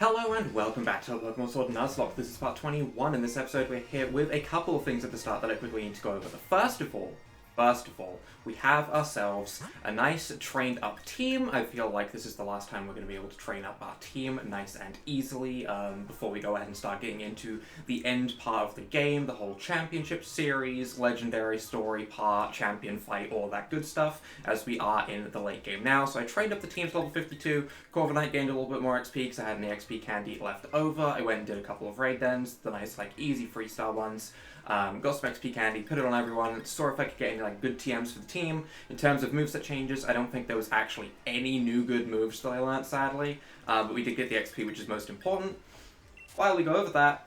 Hello and welcome back to Pokemon Sword and Nuzlocke. This is part 21. In this episode we're here with a couple of things at the start that I quickly need to go over. First of all, we have ourselves a nice trained up team. I feel like this is the last time we're going to be able to train up our team nice and easily before we go ahead and start getting into the end part of the game, the whole championship series, legendary story part, champion fight, all that good stuff, as we are in the late game now. So I trained up the team to level 52, Corviknight gained a little bit more XP because I had any XP candy left over. I went and did a couple of raid dens, the nice easy freestyle ones. Got some XP candy, put it on everyone, saw if I could get any good TMs for the team. In terms of moveset changes, I don't think there was actually any new good moves that I learnt, sadly. But we did get the XP, which is most important. While we go over that,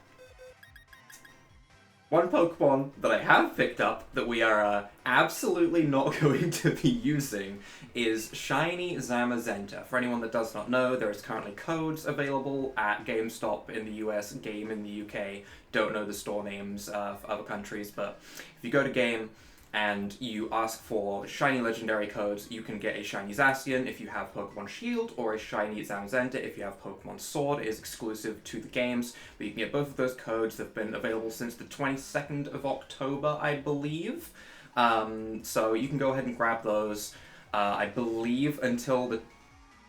one Pokemon that I have picked up that we are absolutely not going to be using is Shiny Zamazenta. For anyone that does not know, there is currently codes available at GameStop in the US, Game in the UK. Don't know the store names of other countries, but if you go to Game and you ask for Shiny Legendary codes, you can get a Shiny Zacian if you have Pokemon Shield, or a Shiny Zamazenta if you have Pokemon Sword. It is exclusive to the games, but you can get both of those codes. They've been available since the 22nd of October, I believe. So you can go ahead and grab those, I believe, until the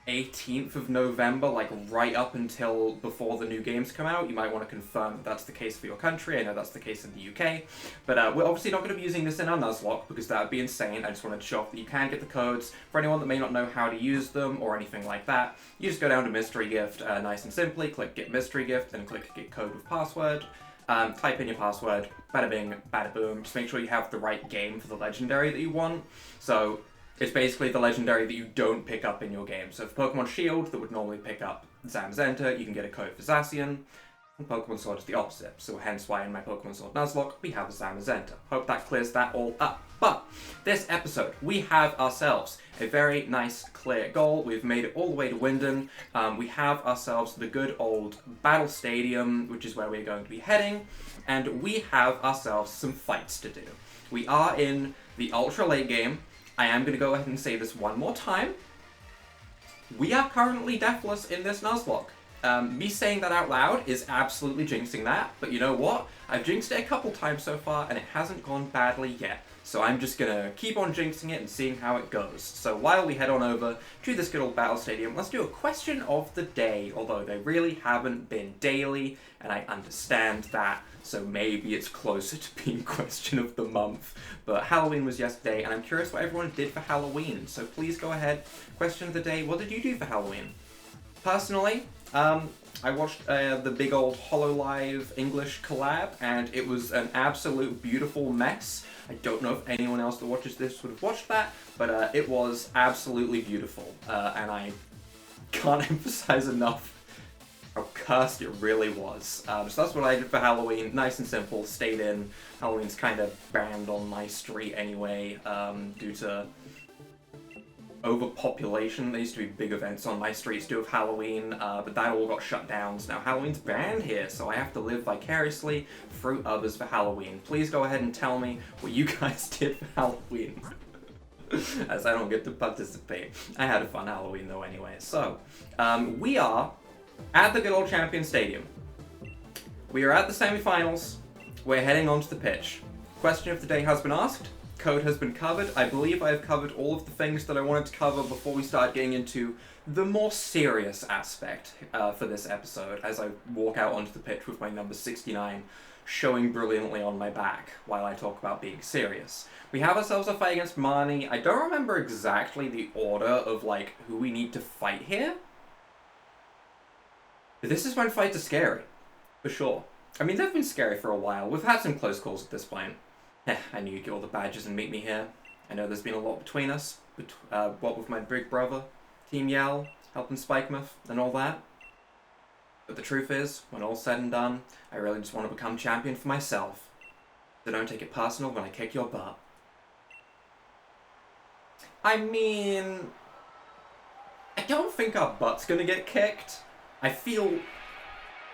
18th of November, right up until before the new games come out. You might want to confirm that that's the case for your country. I know that's the case in the UK. But we're obviously not going to be using this in our Nuzlocke because that would be insane. I just wanted to show off that you can get the codes. For anyone that may not know how to use them or anything like that, you just go down to Mystery Gift, nice and simply, click Get Mystery Gift, then click Get Code with Password. Type in your password, bada bing, bada boom. Just make sure you have the right game for the legendary that you want. So it's basically the legendary that you don't pick up in your game. So for Pokemon Shield, that would normally pick up Zamazenta, you can get a code for Zacian, and Pokemon Sword is the opposite. So hence why in my Pokemon Sword Nuzlocke, we have a Zamazenta. Hope that clears that all up. But this episode, we have ourselves a very nice, clear goal. We've made it all the way to Winden. We have ourselves the good old Battle Stadium, which is where we're going to be heading, and we have ourselves some fights to do. We are in the ultra late game. I am going to go ahead and say this one more time. We are currently deathless in this Nuzlocke. Me saying that out loud is absolutely jinxing that, but you know what? I've jinxed it a couple times so far, and it hasn't gone badly yet. So I'm just going to keep on jinxing it and seeing how it goes. So while we head on over to this good old Battle Stadium, let's do a question of the day, although they really haven't been daily, and I understand that. So maybe it's closer to being question of the month. But Halloween was yesterday, and I'm curious what everyone did for Halloween. So please go ahead. Question of the day, what did you do for Halloween? Personally, I watched the big old HoloLive English collab, and it was an absolute beautiful mess. I don't know if anyone else that watches this would have watched that, but it was absolutely beautiful. And I can't emphasize enough how cursed it really was. So that's what I did for Halloween. Nice and simple, stayed in. Halloween's kind of banned on my street anyway, due to overpopulation. There used to be big events on my streets to do with Halloween, but that all got shut down. So now Halloween's banned here, so I have to live vicariously through others for Halloween. Please go ahead and tell me what you guys did for Halloween, as I don't get to participate. I had a fun Halloween though anyway. So, we are at the good old Champion Stadium. We are at the semi-finals. We're heading onto the pitch. Question of the day has been asked. Code has been covered. I believe I have covered all of the things that I wanted to cover before we start getting into the more serious aspect for this episode, as I walk out onto the pitch with my number 69 showing brilliantly on my back while I talk about being serious. We have ourselves a fight against Marnie. I don't remember exactly the order of who we need to fight here. But this is when fights are scary, for sure. I mean, they've been scary for a while. We've had some close calls at this point. I knew you'd get all the badges and meet me here. I know there's been a lot between us. What with my big brother, Team Yell, helping Spikemuth, and all that. But the truth is, when all's said and done, I really just want to become champion for myself. So don't take it personal when I kick your butt. I mean, I don't think our butt's gonna get kicked. I feel,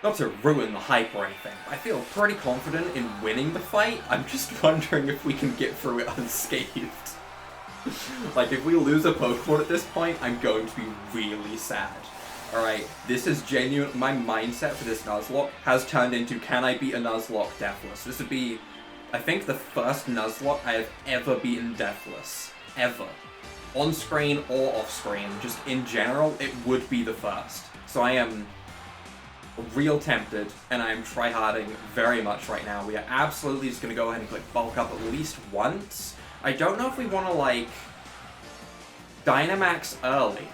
not to ruin the hype or anything, but I feel pretty confident in winning the fight. I'm just wondering if we can get through it unscathed. If we lose a Pokemon at this point, I'm going to be really sad. Alright, this is genuine. My mindset for this Nuzlocke has turned into, can I beat a Nuzlocke deathless? This would be, I think, the first Nuzlocke I have ever beaten deathless. Ever. On screen or off screen, just in general, it would be the first. So I am real tempted, and I am tryharding very much right now. We are absolutely just going to go ahead and click bulk up at least once. I don't know if we want to, like, Dynamax early.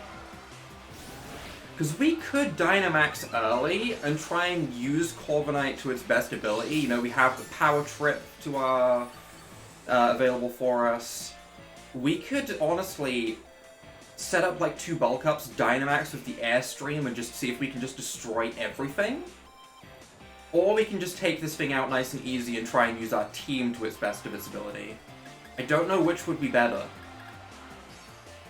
Because we could Dynamax early and try and use Corviknight to its best ability. You know, we have the Power Trip to our available for us. We could honestly set up like 2 bulk ups, Dynamax with the Airstream, and just see if we can just destroy everything. Or we can just take this thing out nice and easy and try and use our team to its best of its ability. I don't know which would be better.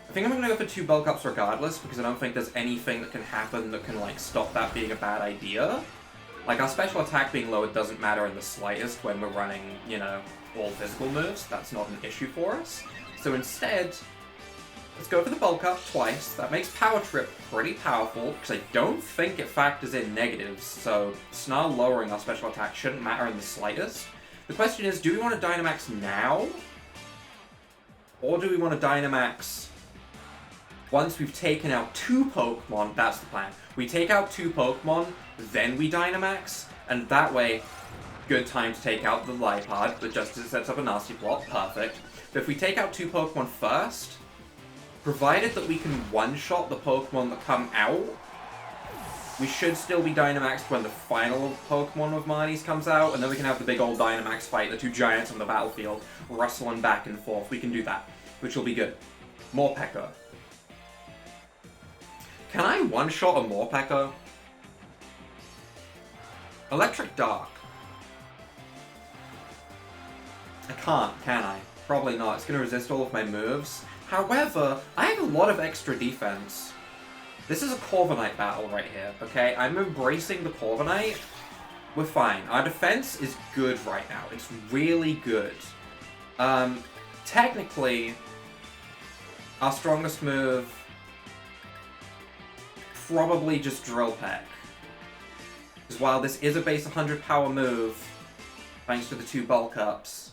I think I'm going to go for 2 bulk ups regardless, because I don't think there's anything that can happen that can, like, stop that being a bad idea. Like, our special attack being lowered doesn't matter in the slightest when we're running, you know, all physical moves. That's not an issue for us. So instead, let's go for the bulk up twice. That makes Power Trip pretty powerful, because I don't think it factors in negatives, so Snarl lowering our special attack shouldn't matter in the slightest. The question is, do we want to Dynamax now? Or do we want to Dynamax once we've taken out 2 Pokemon? That's the plan. We take out 2 Pokemon, then we Dynamax, and that way, good time to take out the Liepard, but just as it sets up a nasty plot, perfect. But if we take out 2 Pokemon first, provided that we can one-shot the Pokemon that come out, we should still be Dynamaxed when the final Pokemon of Marnie's comes out, and then we can have the big old Dynamax fight, the 2 giants on the battlefield, rustling back and forth. We can do that, which will be good. Morpeko. Can I one-shot a Morpeko? Electric Dark. I can't, can I? Probably not. It's going to resist all of my moves. However, I have a lot of extra defense. This is a Corviknight battle right here, okay? I'm embracing the Corviknight. We're fine. Our defense is good right now. It's really good. Technically, our strongest move, probably just Drill Peck. Because while this is a base 100 power move, thanks to the 2 bulk ups,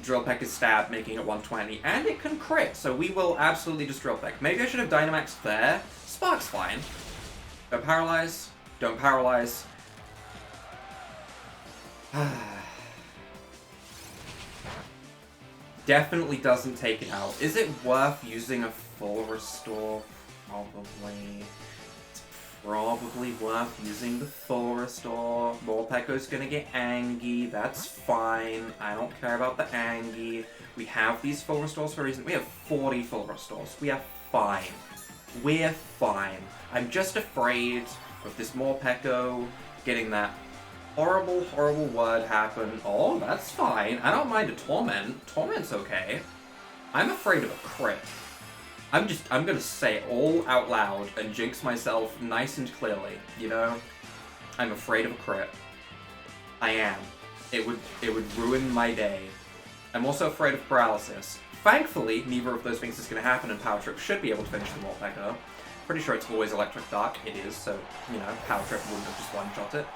Drill Peck is stab, making it 120, and it can crit, so we will absolutely just Drill Peck. Maybe I should have Dynamax there. Spark's fine. Don't paralyze. Don't paralyze. Definitely doesn't take it out. Is it worth using a full restore? Probably. It's probably worth using the full restore. Morpeko's gonna get Angie. That's fine. I don't care about the Angie. We have these full restores for a reason. We have 40 full restores. We are fine. We're fine. I'm just afraid of this Morpeko getting that horrible, horrible word happen. Oh, that's fine. I don't mind a Torment. Torment's okay. I'm afraid of a crit. I'm gonna say it all out loud and jinx myself nice and clearly, you know? I'm afraid of a crit. I am. It would ruin my day. I'm also afraid of paralysis. Thankfully, neither of those things is gonna happen, and Power Trip should be able to finish the Morpeko. Pretty sure it's always Electric Dark. It is, so, you know, Power Trip wouldn't have just one-shot it.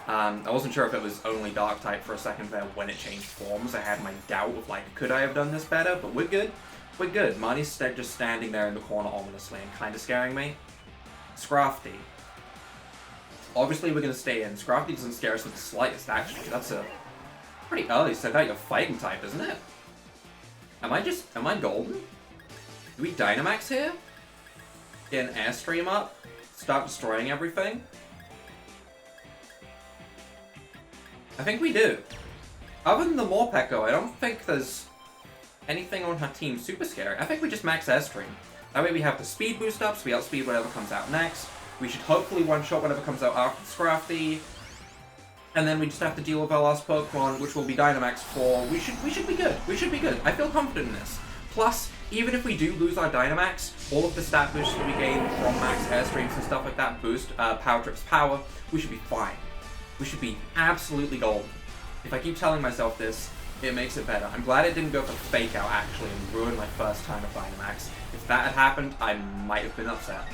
I wasn't sure if it was only Dark type for a second there when it changed forms. I had my doubt of, like, could I have done this better? But we're good. We're good. Marnie's just standing there in the corner ominously and kind of scaring me. Scrafty. Obviously, we're going to stay in. Scrafty doesn't scare us in the slightest, actually. That's a pretty early set out your fighting type, isn't it? Am I golden? Do we Dynamax here? Get an Airstream up? Start destroying everything? I think we do. Other than the Morpeko, I don't think there's anything on her team super scary. I think we just max Airstream. That way we have the speed boost up, so we outspeed whatever comes out next. We should hopefully one-shot whatever comes out after Scrafty. And then we just have to deal with our last Pokemon, which will be Dynamax 4. We should be good. We should be good. I feel confident in this. Plus, even if we do lose our Dynamax, all of the stat boosts that we gain from max Airstreams and stuff like that boost Power Trip's power, we should be fine. We should be absolutely golden. If I keep telling myself this, it makes it better. I'm glad it didn't go for Fake Out, actually, and ruin my first time of Dynamax. If that had happened, I might have been upset.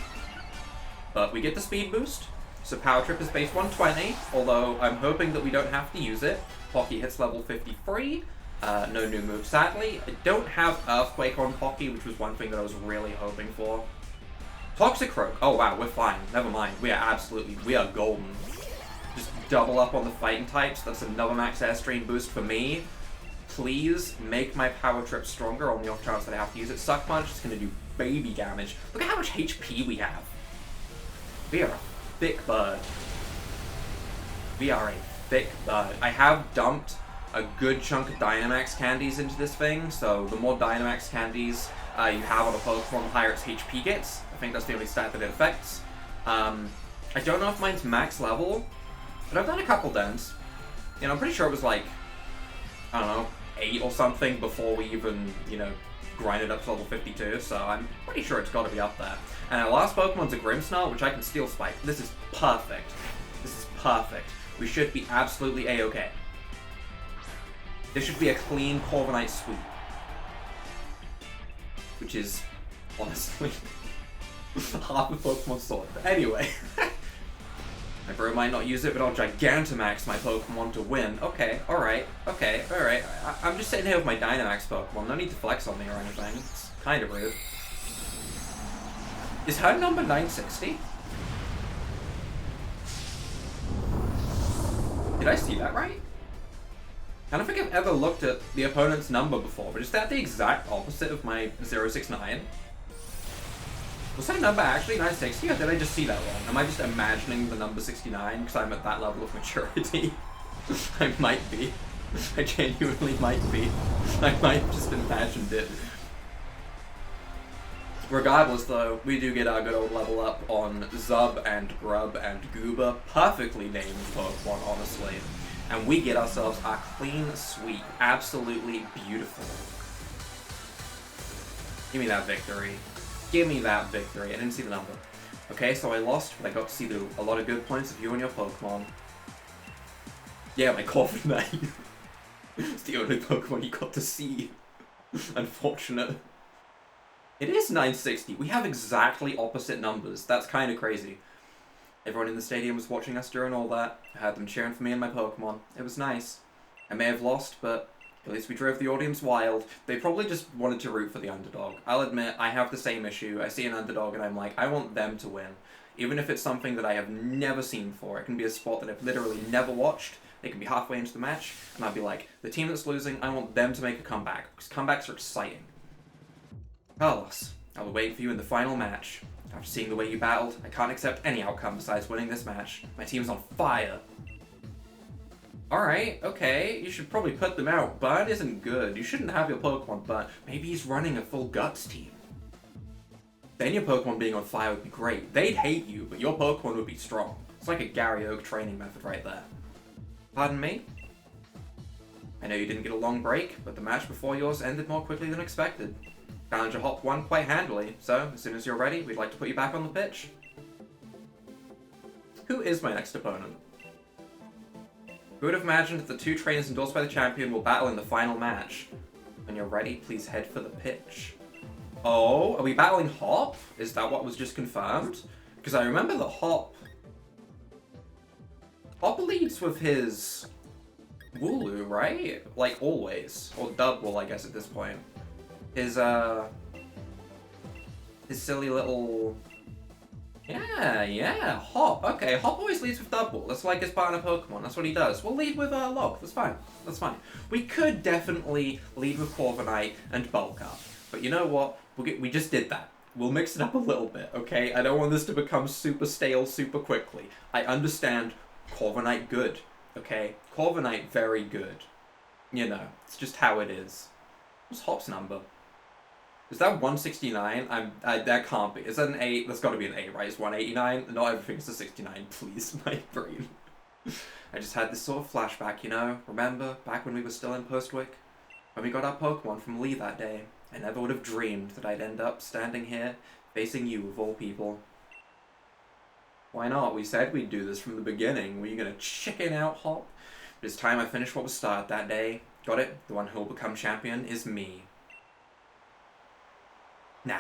But we get the speed boost, so Power Trip is base 120, although I'm hoping that we don't have to use it. Pocky hits level 53, no new move sadly. I don't have Earthquake on Pocky, which was one thing that I was really hoping for. Toxic Croak, oh wow, we're fine, never mind. We are golden. Just double up on the fighting types, that's another max airstream boost for me. Please make my Power Trip stronger on the off chance that I have to use it. Suck Punch is going to do baby damage. Look at how much HP we have. We are a thick bird. We are a thick bird. I have dumped a good chunk of Dynamax candies into this thing, so the more Dynamax candies you have on a Pokemon, the higher its HP gets. I think that's the only stat that it affects. I don't know if mine's max level, but I've done a couple dens. You know, I'm pretty sure it was like, I don't know, 8 or something before we even, you know, grinded up to level 52, so I'm pretty sure it's got to be up there. And our last Pokemon's a Grimmsnarl, which I can Steel Spike. This is perfect. This is perfect. We should be absolutely A-okay. This should be a clean Corviknight sweep. Which is, honestly, half a Pokemon Sword. But anyway. My bro might not use it, but I'll Gigantamax my Pokemon to win. Okay, alright, okay, alright. I'm just sitting here with my Dynamax Pokemon. No need to flex on me or anything. It's kind of rude. Is her number 960? Did I see that right? I don't think I've ever looked at the opponent's number before, but is that the exact opposite of my 069? Was that number actually 960, or did I just see that wrong? Am I just imagining the number 69 because I'm at that level of maturity? I might be. I genuinely might be. I might have just imagined it. Regardless though, we do get our good old level up on Zub and Grub and Goober. Perfectly named Pokemon, honestly. And we get ourselves our clean sweep. Absolutely beautiful. Give me that victory. Give me that victory. I didn't see the number. Okay, so I lost, but I got to see a lot of good points of you and your Pokemon. Yeah, my Corviknight. It's the only Pokemon you got to see. Unfortunate. It is 960. We have exactly opposite numbers. That's kind of crazy. Everyone in the stadium was watching us during all that. I had them cheering for me and my Pokemon. It was nice. I may have lost, but at least we drove the audience wild. They probably just wanted to root for the underdog. I'll admit, I have the same issue. I see an underdog and I'm like, I want them to win. Even if it's something that I have never seen before. It can be a sport that I've literally never watched. They can be halfway into the match, and I'll be like, the team that's losing, I want them to make a comeback, because comebacks are exciting. Carlos, I'll be waiting for you in the final match. After seeing the way you battled, I can't accept any outcome besides winning this match. My team's on fire. Alright, okay, you should probably put them out. Burn isn't good. You shouldn't have your Pokemon burn. Maybe he's running a full Guts team. Then your Pokemon being on fire would be great. They'd hate you, but your Pokemon would be strong. It's like a Gary Oak training method right there. Pardon me? I know you didn't get a long break, but the match before yours ended more quickly than expected. Challenger Hop won quite handily, so as soon as you're ready, we'd like to put you back on the pitch. Who is my next opponent? Who would have imagined that the two trainers endorsed by the champion will battle in the final match? When you're ready, please head for the pitch. Oh, are we battling Hop? Is that what was just confirmed? Because I remember that Hop leads with his Wooloo, right? Like always. Or Dubwool, I guess, at this point. His silly little... Yeah, Hop. Okay, Hop always leads with Dubwool. That's like his partner Pokemon. That's what he does. We'll lead with Log. That's fine. That's fine. We could definitely lead with Corviknight and Bulk Up. But you know what? We just did that. We'll mix it up a little bit, okay? I don't want this to become super stale super quickly. I understand Corviknight good, okay? Corviknight very good. You know, it's just how it is. What's Hop's number? Is that 169? That can't be. Is that an 8? That's got to be an 8, right? It's 189? Not everything's a 69, please, my brain. I just had this sort of flashback, you know? Remember, back when we were still in Postwick? When we got our Pokemon from Lee that day. I never would have dreamed that I'd end up standing here, facing you of all people. Why not? We said we'd do this from the beginning. Were you gonna chicken out, Hop? But it's time I finished what was started that day. Got it? The one who'll become champion is me. Nah,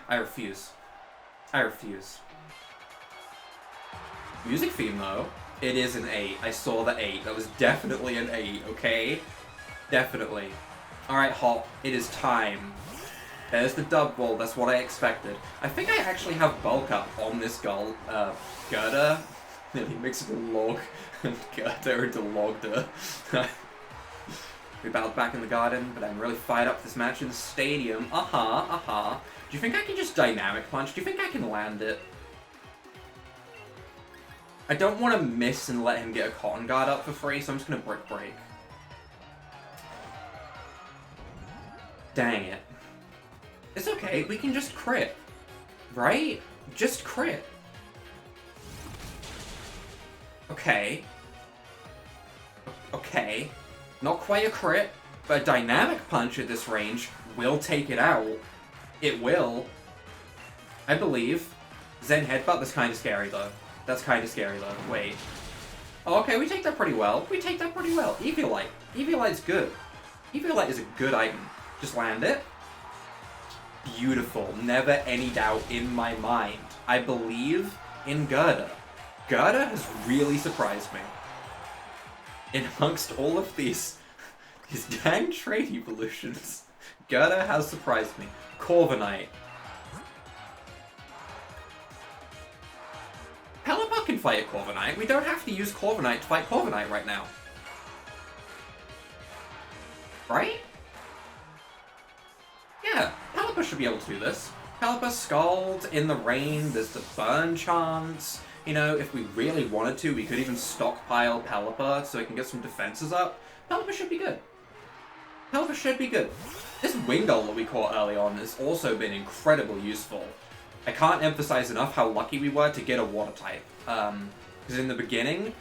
I refuse. I refuse. Music theme, though. It is an 8. I saw the 8. That was definitely an 8, okay? Definitely. Alright, Hop. It is time. There's the dub ball. That's what I expected. I think I actually have bulk up on this girder. Nearly mixed a log and girder into logder. We battled back in the garden, but I'm really fired up for this match in the stadium. Do you think I can just dynamic punch? Do you think I can land it? I don't want to miss and let him get a cotton guard up for free, so I'm just going to brick break. Dang it. It's okay, we can just crit. Right? Just crit. Okay. Okay. Not quite a crit, but a dynamic punch at this range will take it out. It will. I believe. Zen headbutt, that's kind of scary though. That's kind of scary though. Wait. Oh, okay, we take that pretty well. We take that pretty well. Eviolite. Eviolite's good. Eviolite is a good item. Just land it. Beautiful. Never any doubt in my mind. I believe in Gerda. Gerda has really surprised me. In amongst all of these dang trait evolutions, Gerda has surprised me. Corviknight. Pelipper can fight a Corviknight. We don't have to use Corviknight to fight Corviknight right now. Right? Yeah, Pelipper should be able to do this. Pelipper, Scald, in the rain, there's the burn chance. You know, if we really wanted to, we could even stockpile Pelipper so we can get some defenses up. Pelipper should be good. Pelipper should be good. This Wingull that we caught early on has also been incredibly useful. I can't emphasize enough how lucky we were to get a water type. Because in the beginning,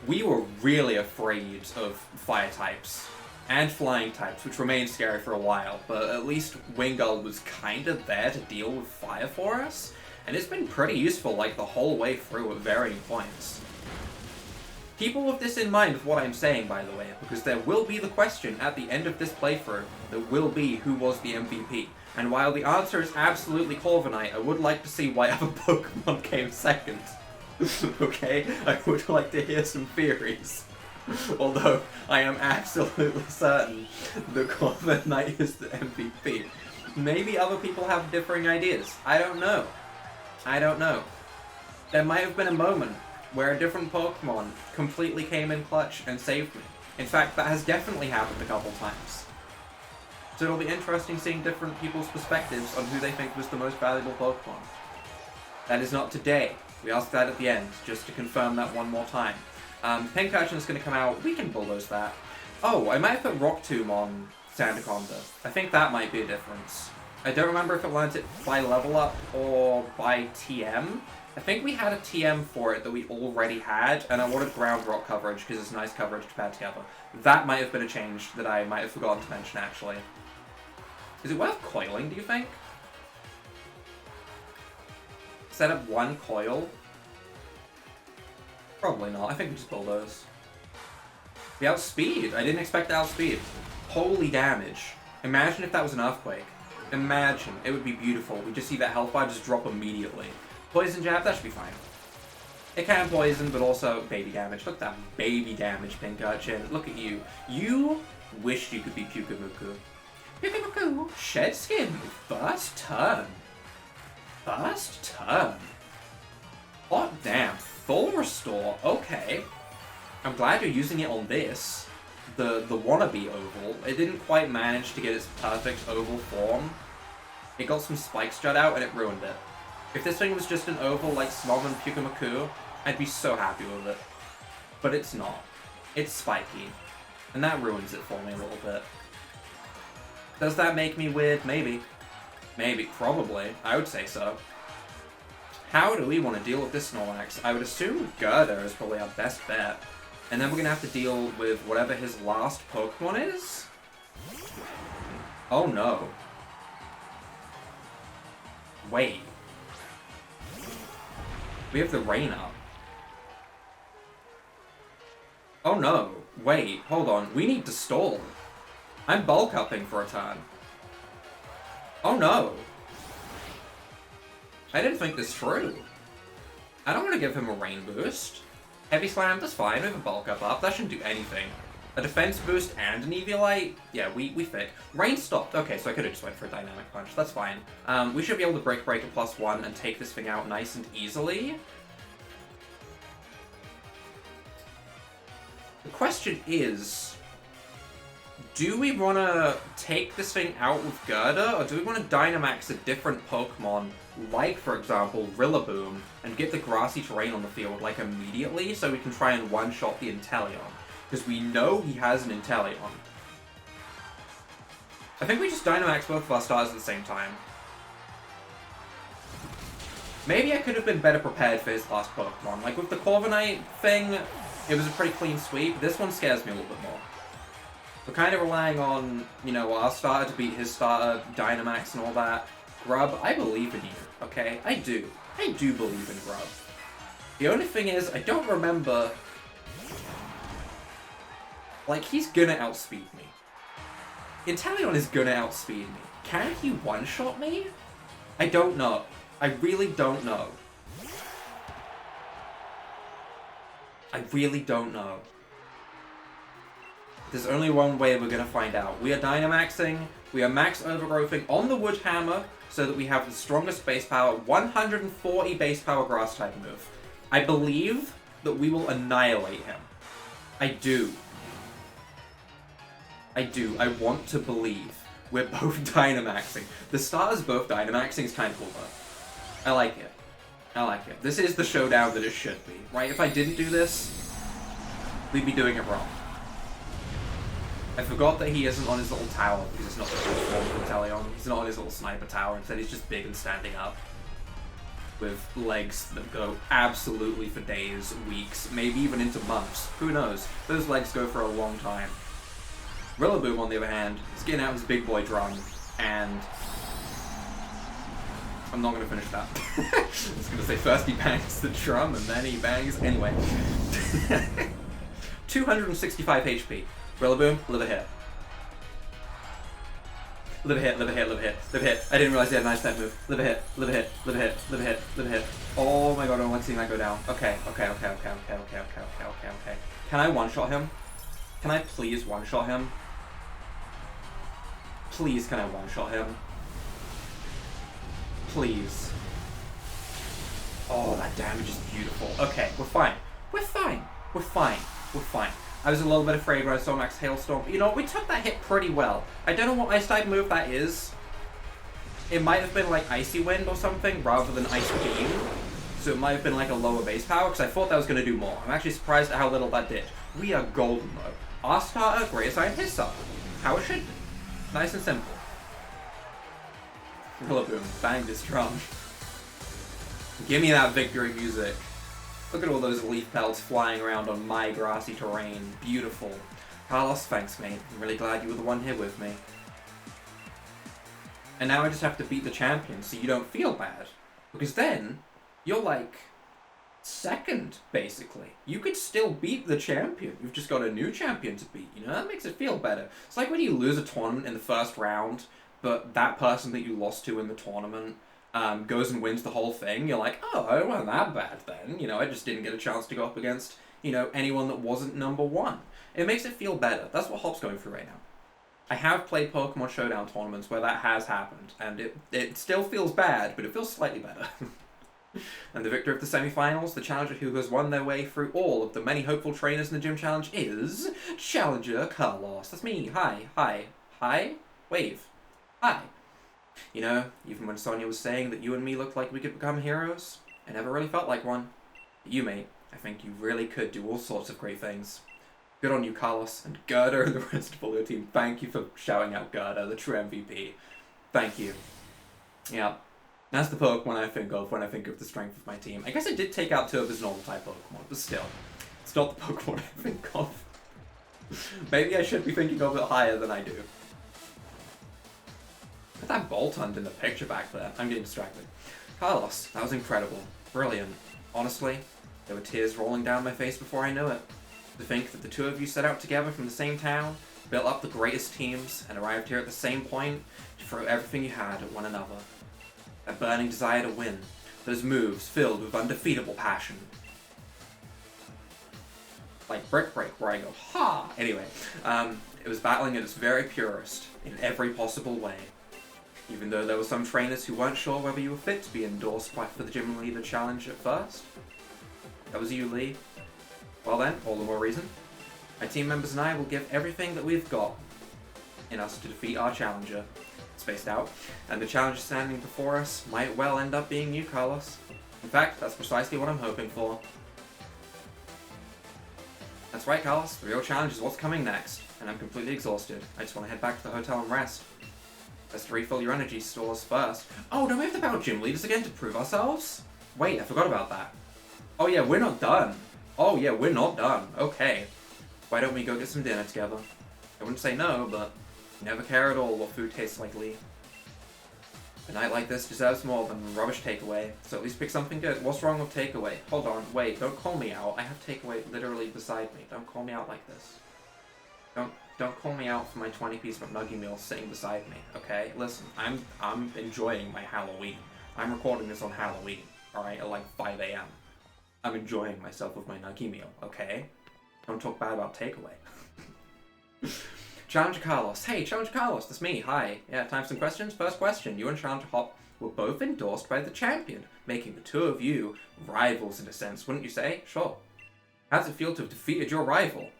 we were really afraid of fire types and flying types, which remained scary for a while, but at least Wingull was kind of there to deal with fire for us, and it's been pretty useful like the whole way through at varying points. Keep all of this in mind with what I'm saying, by the way, because there will be the question at the end of this playthrough that will be who was the MVP. And while the answer is absolutely Corviknight, I would like to see why other Pokemon came second. Okay? I would like to hear some theories. Although, I am absolutely certain that Corviknight is the MVP. Maybe other people have differing ideas. I don't know. I don't know. There might have been a moment where a different Pokemon completely came in clutch and saved me. In fact, that has definitely happened a couple times. So it'll be interesting seeing different people's perspectives on who they think was the most valuable Pokemon. That is not today. We asked that at the end, just to confirm that one more time. Pincurchin is going to come out. We can bulldoze that. Oh, I might have put Rock Tomb on Sandaconda. I think that might be a difference. I don't remember if it learned it by level up or by TM. I think we had a TM for it that we already had, and I wanted ground rock coverage because it's nice coverage compared to the other. That might have been a change that I might have forgotten to mention, actually. Is it worth coiling, do you think? Set up one coil? Probably not. I think we just bulldoze. We outspeed. I didn't expect to outspeed. Holy damage. Imagine if that was an earthquake. Imagine. It would be beautiful. We just see that health bar just drop immediately. Poison jab, that should be fine. It can poison, but also baby damage. Look at that baby damage, Pincurchin. Look at you. You wished you could be Pyukumuku. Pyukumuku, shed skin, first turn. First turn. Hot damn. Full restore, okay. I'm glad you're using it on this. The wannabe oval. It didn't quite manage to get its perfect oval form. It got some spikes jut out and it ruined it. If this thing was just an oval like Snom and Pyukumuku, I'd be so happy with it. But it's not. It's spiky. And that ruins it for me a little bit. Does that make me weird? Maybe. Maybe. Probably. I would say so. How do we want to deal with this Snorlax? I would assume Gerda is probably our best bet. And then we're going to have to deal with whatever his last Pokemon is? Oh no. Wait. We have the rain up. Oh no. Wait, hold on. We need to stall. I'm bulk upping for a turn. Oh no. I didn't think this through. I don't want to give him a rain boost. Heavy Slam, that's fine. We have a bulk up. That shouldn't do anything. A defense boost and an Eviolite? Yeah, we fit. Rain stopped. Okay, so I could have just went for a Dynamic Punch. That's fine. We should be able to Break a +1 and take this thing out nice and easily. The question is, do we want to take this thing out with Gerda, or do we want to Dynamax a different Pokemon, like, for example, Rillaboom, and get the grassy terrain on the field, like, immediately, so we can try and one-shot the Inteleon? Because we know he has an Inteleon. I think we just Dynamax both of our stars at the same time. Maybe I could have been better prepared for his last Pokemon. Like, with the Corviknight thing, it was a pretty clean sweep. This one scares me a little bit more. We're kind of relying on, you know, our starter to beat his starter, Dynamax and all that. Grub, I believe in you, okay? I do. I do believe in Grub. The only thing is, I don't remember... Like, he's gonna outspeed me. Inteleon is gonna outspeed me. Can he one-shot me? I don't know. I really don't know. I really don't know. There's only one way we're gonna find out. We are Dynamaxing, we are max overgrowthing on the Wood Hammer, so that we have the strongest base power, 140 base power grass type move. I believe that we will annihilate him. I do. I do. I want to believe. We're both Dynamaxing. The starters both Dynamaxing is kind of cool though. I like it. I like it. This is the showdown that it should be, right? If I didn't do this, we'd be doing it wrong. I forgot that he isn't on his little tower, because it's not the full form of Inteleon. He's not on his little sniper tower, instead he's just big and standing up. With legs that go absolutely for days, weeks, maybe even into months. Who knows? Those legs go for a long time. Rillaboom, on the other hand, is getting out his big boy drum, and... I'm not going to finish that. I was going to say first he bangs the drum, and then he bangs... Anyway. 265 HP. Rillaboom, live a hit. Live a hit, live a hit, live a hit, live a hit. I didn't realize he had a nice type move. Live a hit, live a hit, live a hit, live a hit, live a hit. Oh my god, I want to see that go down. Okay. Can I one-shot him? Can I please one-shot him? Please, can I one-shot him? Please. Oh, that damage is beautiful. Okay, we're fine. We're fine. We're fine. We're fine. I was a little bit afraid when I saw Max Hailstorm. You know, we took that hit pretty well. I don't know what ice type move that is. It might have been like Icy Wind or something rather than Ice Beam. So it might have been like a lower base power because I thought that was going to do more. I'm actually surprised at how little that did. We are golden though. Our starter, Great Sign, his starter. How it should be. Nice and simple. Rillaboom, bang this drum. Give me that victory music. Look at all those leaf pelts flying around on my grassy terrain. Beautiful. Carlos, thanks mate. I'm really glad you were the one here with me. And now I just have to beat the champion so you don't feel bad. Because then, you're like... second, basically. You could still beat the champion. You've just got a new champion to beat, you know? That makes it feel better. It's like when you lose a tournament in the first round, but that person that you lost to in the tournament goes and wins the whole thing. You're like, oh, it wasn't that bad then. You know, I just didn't get a chance to go up against, you know, anyone that wasn't number one. It makes it feel better. That's what Hop's going through right now. I have played Pokemon Showdown tournaments where that has happened, and it still feels bad, but it feels slightly better. And the victor of the semi-finals, the challenger who has won their way through all of the many hopeful trainers in the gym challenge is Challenger Carlos. That's me. Hi. Wave. Hi. You know, even when Sonia was saying that you and me looked like we could become heroes, I never really felt like one. But you, mate, I think you really could do all sorts of great things. Good on you, Carlos, and Gerda and the rest of all your team. Thank you for shouting out Gerda, the true MVP. Thank you. Yeah. That's the Pokemon I think of when I think of the strength of my team. I guess I did take out two of his normal type Pokemon, but still. It's not the Pokemon I think of. Maybe I should be thinking of it higher than I do. Look at that Boltund in the picture back there. I'm getting distracted. Carlos, that was incredible. Brilliant. Honestly, there were tears rolling down my face before I knew it. To think that the two of you set out together from the same town, built up the greatest teams, and arrived here at the same point to throw everything you had at one another. A burning desire to win, Those moves filled with undefeatable passion. Like Brick Break, where I go, ha! Anyway, it was battling at its very purest, in every possible way. Even though there were some trainers who weren't sure whether you were fit to be endorsed for the Gym Leader Challenge at first. That was you, Lee. Well then, all the more reason. My team members and I will give everything that we've got in us to defeat our challenger. Spaced out. And the challenger standing before us might well end up being you, Carlos. In fact, that's precisely what I'm hoping for. That's right, Carlos. The real challenge is what's coming next. And I'm completely exhausted. I just want to head back to the hotel and rest. Best to refill your energy stores first. Oh, don't we have to battle gym leaders again to prove ourselves? Wait, I forgot about that. Oh yeah, we're not done. Oh yeah, we're not done. Okay. Why don't we go get some dinner together? I wouldn't say no, but you never care at all what food tastes like, Lee. A night like this deserves more than a rubbish takeaway, so at least pick something good. What's wrong with takeaway? Hold on, wait, don't call me out. I have takeaway literally beside me. Don't call me out like this. Don't call me out for my 20-piece McNuggy meal sitting beside me, okay? Listen, I'm enjoying my Halloween. I'm recording this on Halloween, alright, at like 5 AM. I'm enjoying myself with my Nuggy meal, okay? Don't talk bad about takeaway. Challenger Carlos. Hey, Challenger Carlos, that's me. Hi. Yeah, time for some questions? First question. You and Challenger Hop were both endorsed by the champion, making the two of you rivals in a sense, wouldn't you say? Sure. How does it feel to have defeated your rival?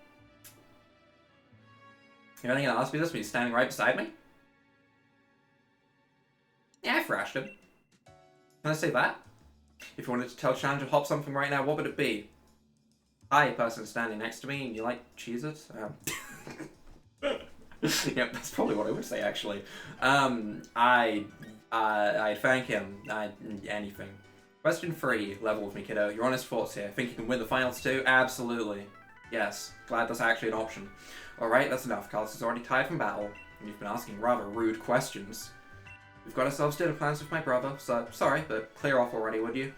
You're only gonna ask me this when he's standing right beside me? Yeah, I thrashed him. Can I say that? If you wanted to tell Challenger Hop something right now, what would it be? Hi, person standing next to me, and you like Cheez-Its? Yep, that's probably what I would say, actually. I thank him. Anything. Question 3. Level with me, kiddo. Your honest thoughts here. Think you can win the finals too? Absolutely. Yes. Glad that's actually an option. Alright, that's enough. Carlos is already tired from battle, and you've been asking rather rude questions. We've got ourselves dinner plans with my brother, so sorry, but clear off already, would you?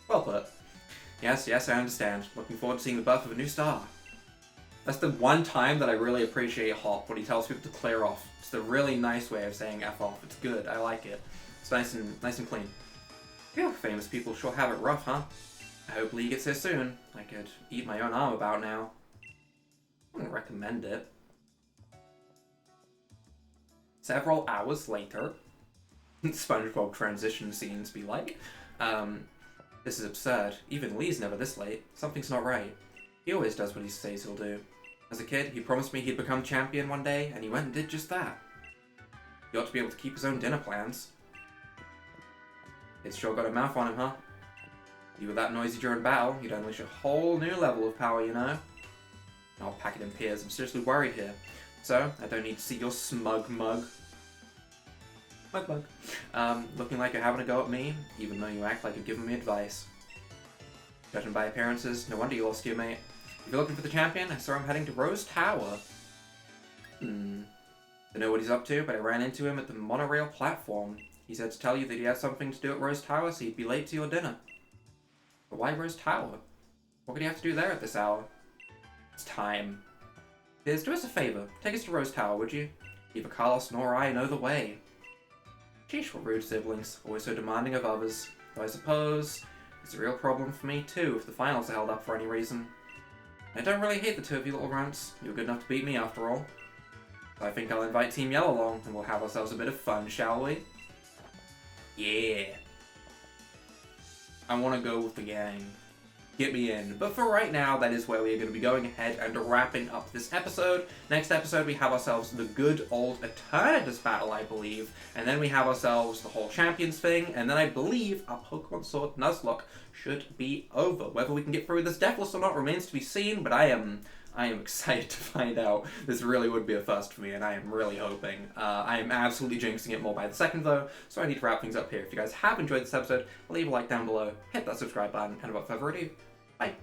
Well put. Yes, I understand. Looking forward to seeing the birth of a new star. That's the one time that I really appreciate Hop, when he tells people to clear off. It's a really nice way of saying F off. It's good. I like it. It's nice and clean. Phew, famous people sure have it rough, huh? I hope Lee gets here soon. I could eat my own arm about now. I wouldn't recommend it. Several hours later, SpongeBob transition scenes be like, this is absurd. Even Lee's never this late. Something's not right. He always does what he says he'll do. As a kid, he promised me he'd become champion one day, and he went and did just that. He ought to be able to keep his own dinner plans. It's sure got a mouth on him, huh? You were that noisy during battle, you'd unleash a whole new level of power, you know? I'll pack it in peers. I'm seriously worried here. So, I don't need to see your smug mug. Looking like you're having a go at me, even though you act like you're giving me advice. Judging by appearances, no wonder you lost your mate. If you're looking for the champion, I saw him heading to Rose Tower. Don't know what he's up to, but I ran into him at the monorail platform. He said to tell you that he had something to do at Rose Tower, so he'd be late to your dinner. But why Rose Tower? What could he have to do there at this hour? It's time. Piers, do us a favor. Take us to Rose Tower, would you? Neither Carlos nor I know the way. Sheesh, what rude siblings. Always so demanding of others. Though I suppose it's a real problem for me too if the finals are held up for any reason. I don't really hate the two of you little runts. You were good enough to beat me after all. So I think I'll invite Team Yellow along and we'll have ourselves a bit of fun, shall we? Yeah. I want to go with the gang. Get me in. But for right now, that is where we are going to be going ahead and wrapping up this episode. Next episode, we have ourselves the good old Eternatus battle, I believe. And then we have ourselves the whole Champions thing. And then I believe our Pokemon Sword Nuzlocke should be over. Whether we can get through this deathless or not remains to be seen, but I am excited to find out. This really would be a first for me, and I am really hoping. I am absolutely jinxing it more by the second, though, so I need to wrap things up here. If you guys have enjoyed this episode, leave a like down below, hit that subscribe button, and without further ado, bye.